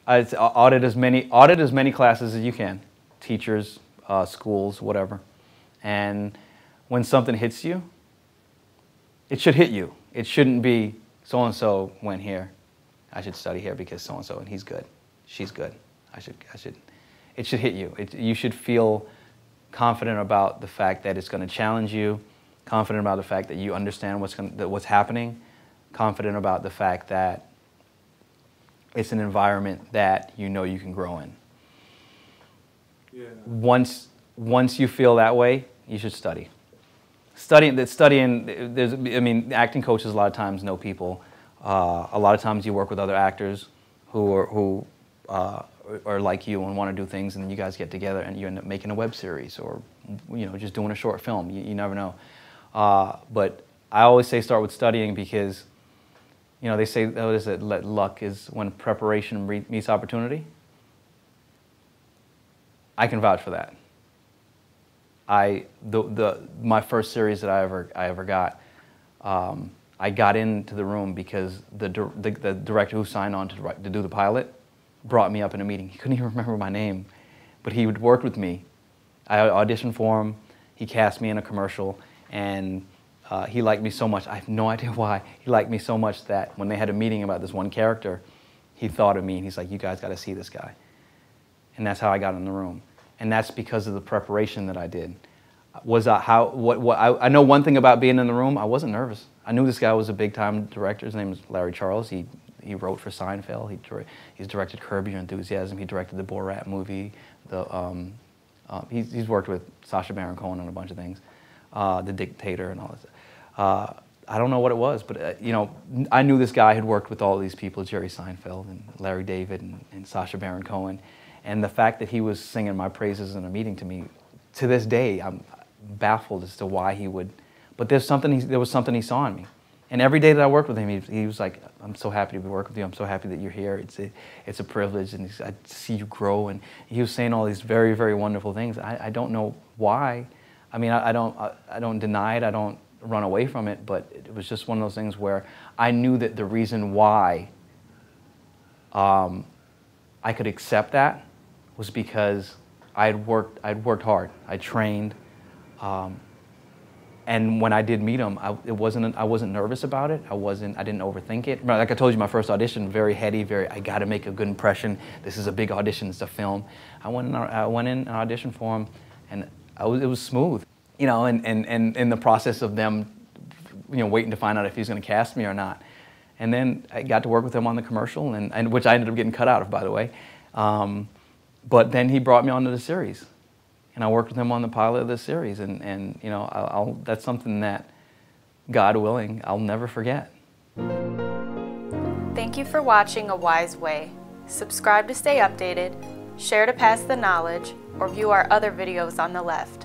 I'd audit as many classes as you can, teachers, schools, whatever. And when something hits you, it should hit you. It shouldn't be so-and-so went here. I should study here because so-and-so and he's good. She's good. It should hit you. You should feel confident about the fact that it's going to challenge you, confident about the fact that you understand what's happening, confident about the fact that it's an environment that you know you can grow in. Yeah. Once you feel that way, you should study. Studying, acting coaches a lot of times know people. A lot of times you work with other actors who are like you and want to do things, and then you guys get together and you end up making a web series or just doing a short film. You never know. But I always say start with studying because they say, what is it, luck is when preparation meets opportunity. I can vouch for that. My first series that I ever got, I got into the room because the director who signed on to do the pilot brought me up in a meeting. He couldn't even remember my name, but he would work with me. I auditioned for him. He cast me in a commercial, and he liked me so much. I have no idea why. He liked me so much that when they had a meeting about this one character, he thought of me, and he's like, "You guys got to see this guy." And that's how I got in the room. And that's because of the preparation that I did. I know one thing about being in the room, I wasn't nervous. I knew this guy was a big-time director. His name is Larry Charles. He wrote for Seinfeld. He's directed Curb Your Enthusiasm. He directed the Borat movie. He's worked with Sacha Baron Cohen on a bunch of things. The Dictator and all this. I don't know what it was, but I knew this guy had worked with all these people, Jerry Seinfeld and Larry David and Sacha Baron Cohen. And the fact that he was singing my praises in a meeting to me, to this day, I'm baffled as to why he would. But there was something he saw in me. And every day that I worked with him, he was like, "I'm so happy to be working with you. I'm so happy that you're here. It's a privilege, and I see you grow." And he was saying all these very, very wonderful things. I don't know why. I mean, I don't deny it. I don't run away from it. But it was just one of those things where I knew that the reason why I could accept that was because I'd worked hard. I trained. And when I did meet him, I wasn't nervous about it. I didn't overthink it. Like I told you, my first audition, very heady, I got to make a good impression. This is a big audition. It's a film. I went in and auditioned for him, and it was smooth. And in the process of them, waiting to find out if he's going to cast me or not. And then I got to work with him on the commercial, and which I ended up getting cut out of, by the way. But then he brought me onto the series. And I worked with him on the pilot of this series, and that's something that, God willing, I'll never forget. Thank you for watching A Wise Way. Subscribe to stay updated, share to pass the knowledge, or view our other videos on the left.